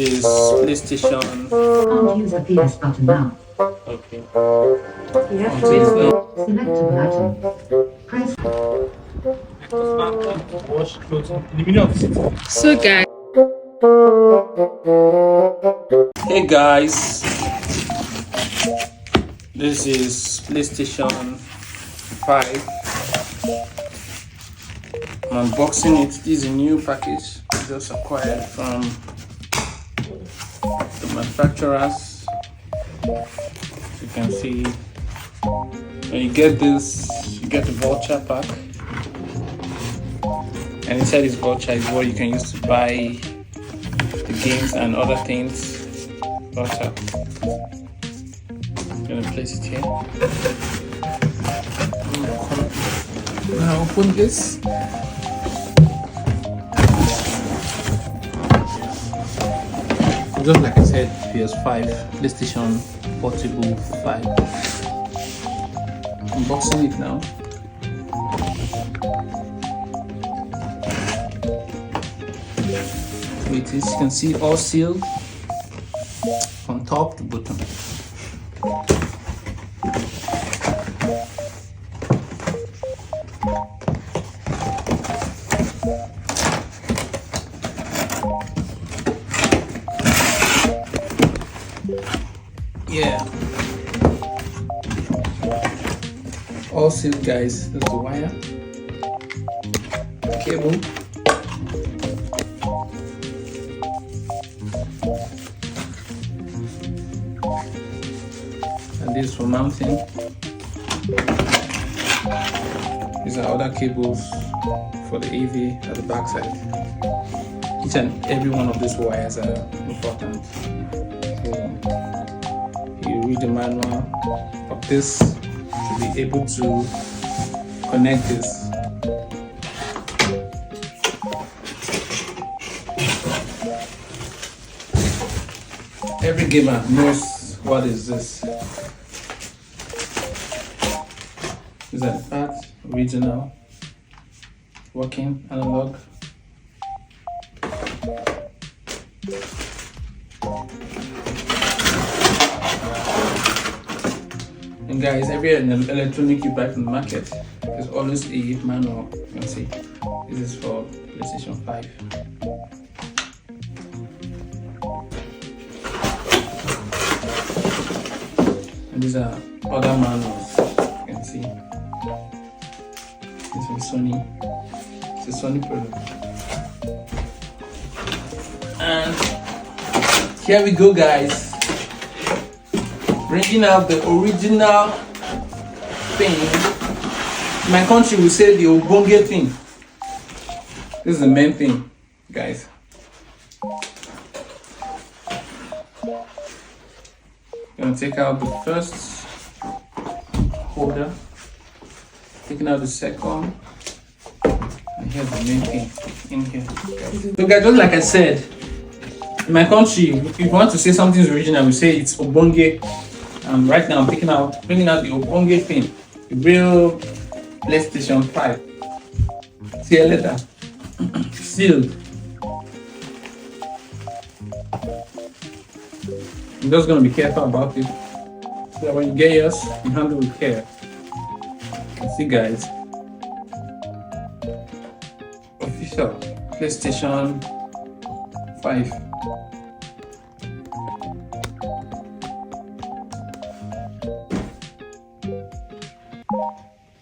Is PlayStation. I'll use the PS button now. Okay. Select an item. Press. Wash clothes in the middle of the city. So guys, Hey guys, this is PlayStation 5. I'm unboxing it. This is a new package I just acquired from the manufacturers. As you can see, when you get this, you get the voucher pack. And inside this voucher is what you can use to buy the games and other things. Voucher. I'm gonna place it here. Now open this. Just like I said, PS5, PlayStation Portable 5. Unboxing it now. It is, you can see all sealed from top to bottom. Yeah, all sealed, guys. There's the wire, cable, and this for mounting. These are other cables for the AV at the back side. Each and every one of these wires are important. So you read the manual of this to be able to connect this. Every gamer knows what is this. These are the parts, original, working, analog. And guys, every electronic you buy from the market, there's always a manual. You can see this is for PlayStation 5. And these are other manuals. You can see this is Sony. It's a Sony product. And here we go, guys. Bringing out the original thing. My country will say the Obonge thing. This is the main thing, guys. Gonna take out the first holder, taking out the second, and here's the main thing in here. So guys, just like I said, in my country, if you want to say something's original, we say it's Obonge. Right now I'm bringing out the Obonge thing, the real PlayStation 5. See you later. Sealed. I'm just gonna be careful about it, so that when you get yours, you handle with care. See, guys, official PlayStation 5.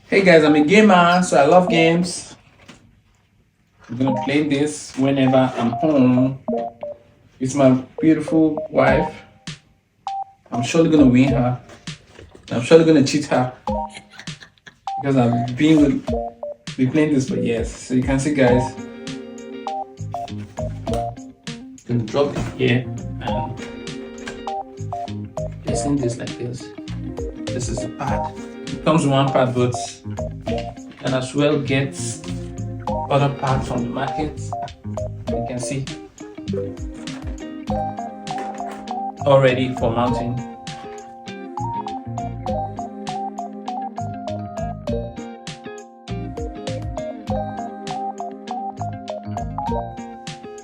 Hey guys, I'm a gamer, so I love games. I'm gonna play this whenever I'm home. It's my beautiful wife. I'm surely gonna win her. I'm surely gonna cheat her because I've been playing this for years. So you can see, guys, I'm gonna drop it here and placing this like this. This is the pad. It comes with one pad, but you can as well get other pads from the market. You can see all ready for mounting.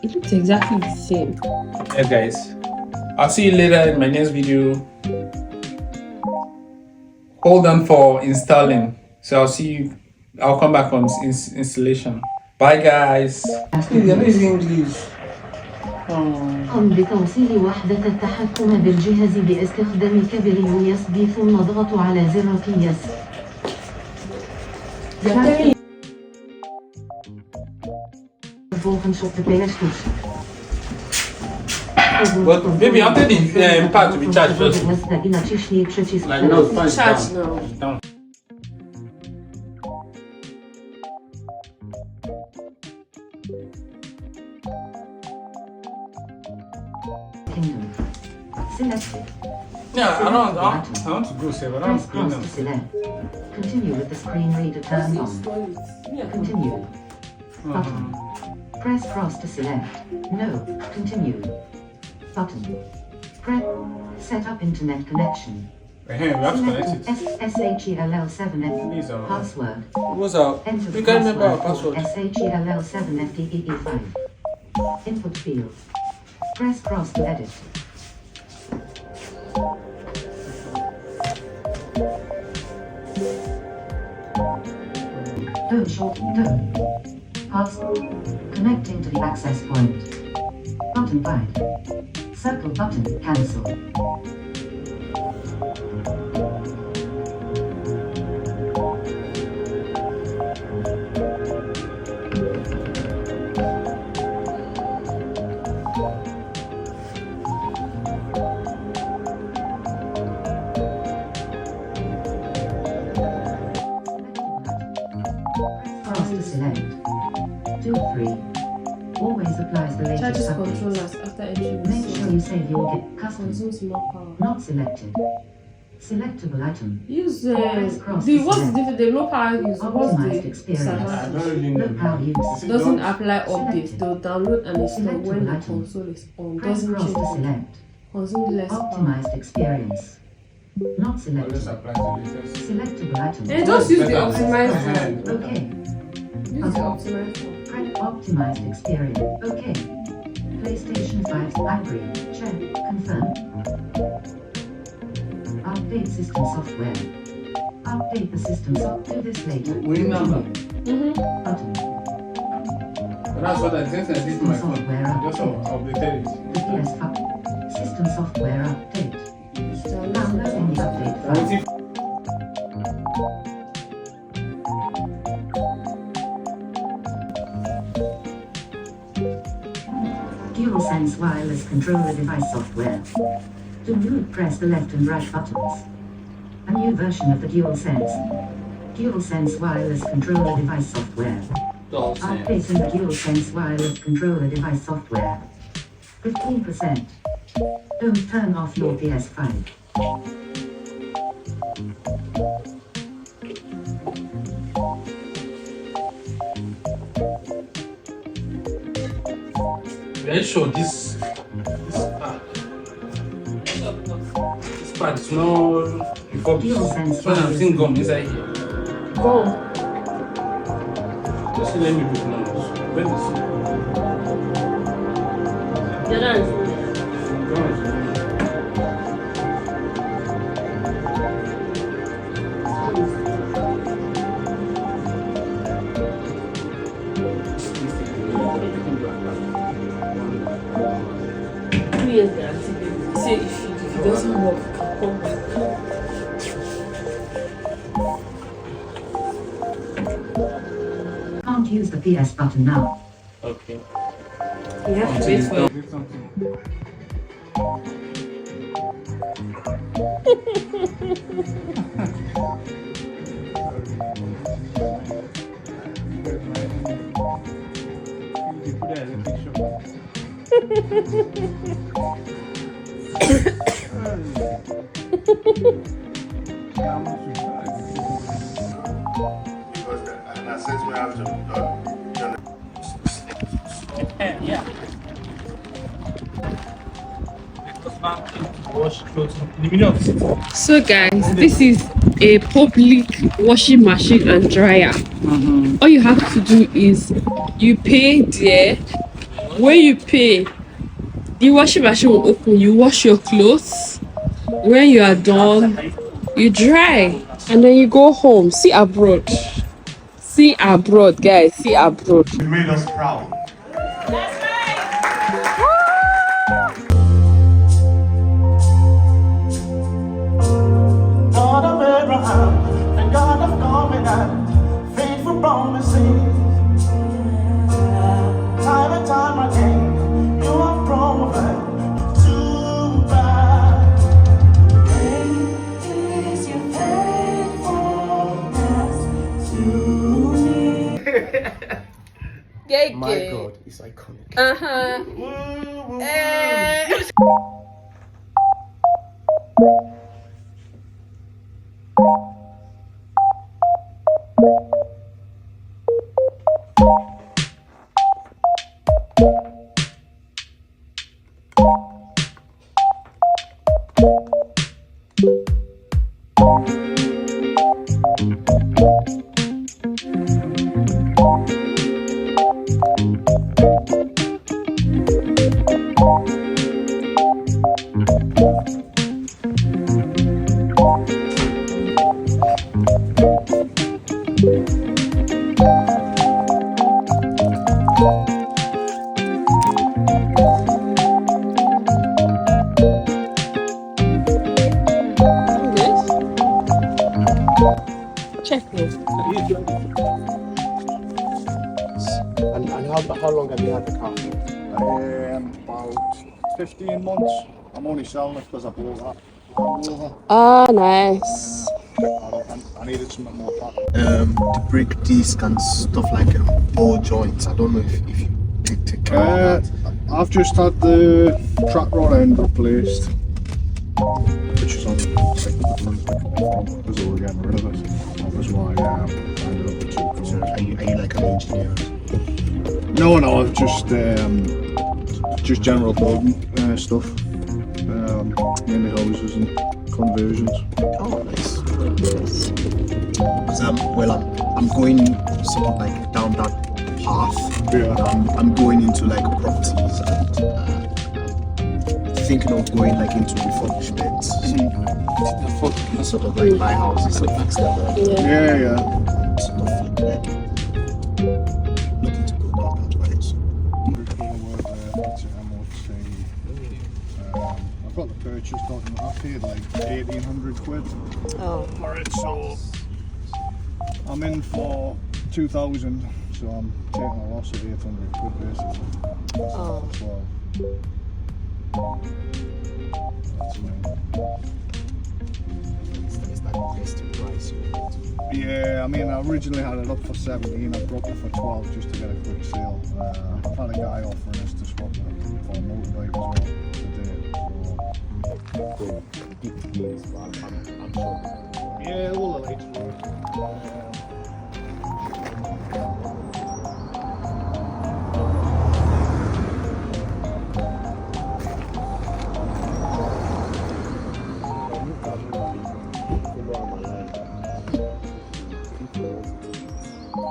it looks exactly the same. Yeah, guys. I'll see you later in my next video. Hold on for installing. So I'll see you. I'll come back on installation. Bye, guys. قم بتوصيل وحدة التحكم بالجهاز باستخدام كابل USB ثم اضغط على زر PS. Volgens op de PS-toets. But baby, I'm telling the part to be charged first. I naciśnij przycisk. Like no, it's fine. Charge now. Down. Kingdom. Selected. Yeah, I want to go save. I don't Press cross to select. Continue with the screen reader turned on. Continue. Button. Press cross to select. No. Continue. Button. Press. Set up internet connection. Hey, we have to connect it. SHELL7F. Please, Password. What's up? Enter the You can't remember our password password. for SHELL7FDEE5. Input field. Press cross to edit. Don't shorten. Don't. Pass. Connecting to the access point. Button 5. Circle button. Cancel. Cross to select. 2 of 3. Always applies the Charges latest updates. controllers after entry. Make sure you save your get custom. Consumes more power. Not selected. Selectable item. Use Press cross the to what's select. the low power use? What's Optimized the experience. I don't disadvantage? really Low know. power use. Doesn't apply updates. Selected. They'll download and install when the Selectable item. console is on. Press Doesn't cross to change. select. Consume less power. Optimized experience. Not I'll just selected. apply to latest. Selectable item. And just use the Better. optimized one. Okay. Use the optimized one. Press optimized experience. Okay. PlayStation 5. Agree. Check. Confirm. Update system software. Update the system software. Do this later. We number. Button. But that's what I think I did to my phone. Software I just update. updated The it. PS5. System software update. Download. Downloading the update I file. waiting DualSense wireless controller device software. To move, press the left and right buttons. A new version of the DualSense. DualSense wireless controller device software. Updating the DualSense wireless controller device software. 15%. Don't turn off your PS5. Are you sure this part is not refurbished? This one I'm seeing gum inside here. Go. Just let me look now. Where is it? The other is Gum is- years guarantee, baby. Say if it doesn't work, you can come back. Can't use the PS button now. Okay. You have to wait for it. Do something. And I said we have to Yeah. Wash clothes in the middle of the city. So guys, this is a public washing machine and dryer. All you have to do is you pay there. When you pay, The washing machine will open. You wash your clothes. When you are done, you dry, and then you go home. See abroad. See abroad, guys. See abroad. You made us proud. God of Abraham and God of covenant, faithful promises. Time and time again, you have proven to back. Great is your faithfulness to me. My God, it's iconic. Check this. And how long have you had the car? About 15 months. I'm only selling it because I bought that. Ah, nice. I needed something more fat. The brake disc and stuff like ball joints. I don't know if you take care of that. I've just had the track rod end replaced, which is on the was all getting rid of it. That was why I ended up with two cars. So are you like an engineer? No, I've just general building stuff, mainly houses and conversions. Oh, nice. Because I'm going sort of like down that path. Yeah. I'm going into like properties and thinking of going like into refurbishments. Sort of like buy houses and fix them up. Yeah. Sort of flip them. Looking to go down that way. So. I've got the purchase document. I paid like 1,800 quid Oh. for it, so I'm in for 2,000, so I'm taking a loss of 800 quid basically. Oh. So, that's amazing. It's that investing price you want to. Yeah, I mean, I originally had it up for 17, I dropped it for 12 just to get a quick sale. I've had a guy offering us to swap it for a motorbike as well today. Go deep deals, but I'm sure. Yeah, all the lights work.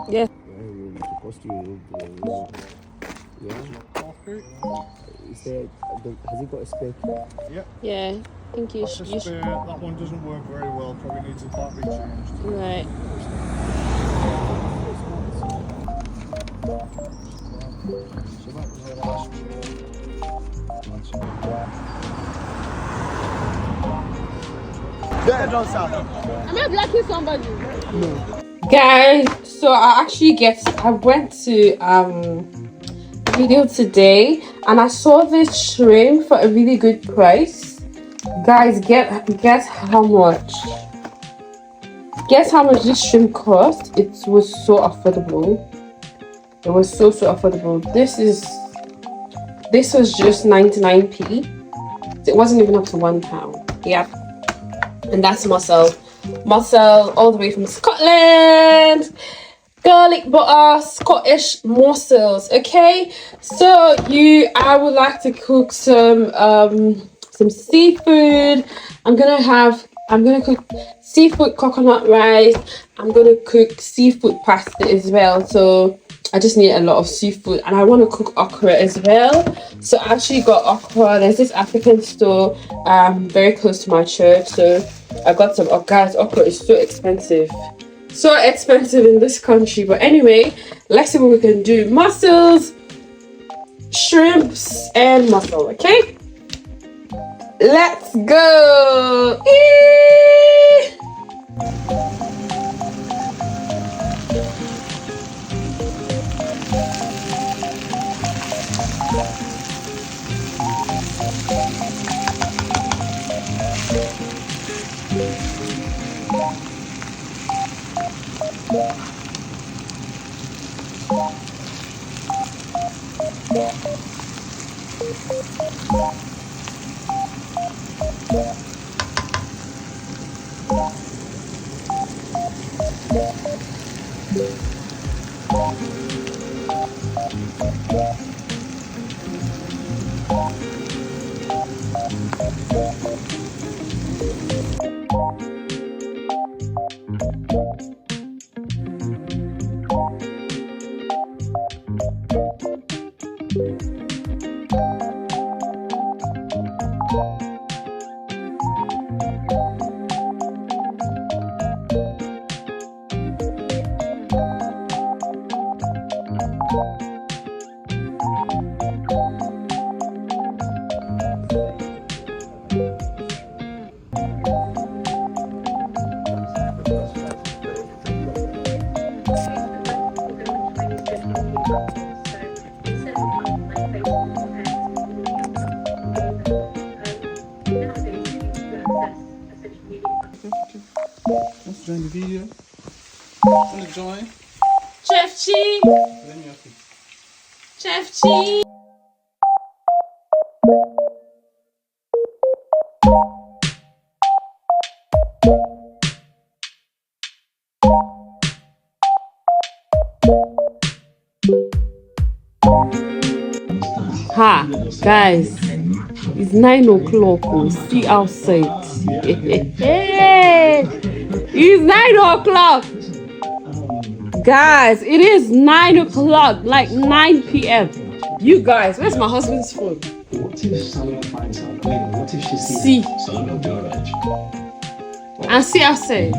Yeah. Is there, has he got a spare key? Yeah. I think you should. That one doesn't work very well, probably needs a battery changed. Right. So that was the last Am I blocking somebody? No. Guys, so I went to video today and I saw this shrimp for a really good price. Guys, guess how much? Guess how much this shrimp cost? It was so affordable. It was so affordable. This was just 99p. It wasn't even up to £1. Yep. And that's Marcel all the way from Scotland. Garlic butter, Scottish mussels. Okay, so I would like to cook some seafood. I'm gonna cook seafood coconut rice. I'm gonna cook seafood pasta as well. So I just need a lot of seafood, and I want to cook okra as well. So I actually got okra. There's this African store very close to my church, so I got some. Oh guys, okra is so expensive. So expensive in this country. But anyway, let's see what we can do. Mussels, shrimps, and mussel. Okay, let's go. Eee! Let's join the video. Want to join? Chef Chi. Let me off it. Chef Chi. Ha, guys, it's 9 o'clock. Oh, see outside. It's 9 o'clock. Guys, it is 9 o'clock, like 9 p.m. You guys, where's my husband's phone? See. And see outside.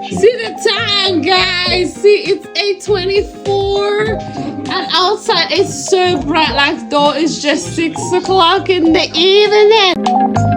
See the time, guys. See, it's 8:24. And outside it's so bright, like though it's just 6 o'clock in the evening.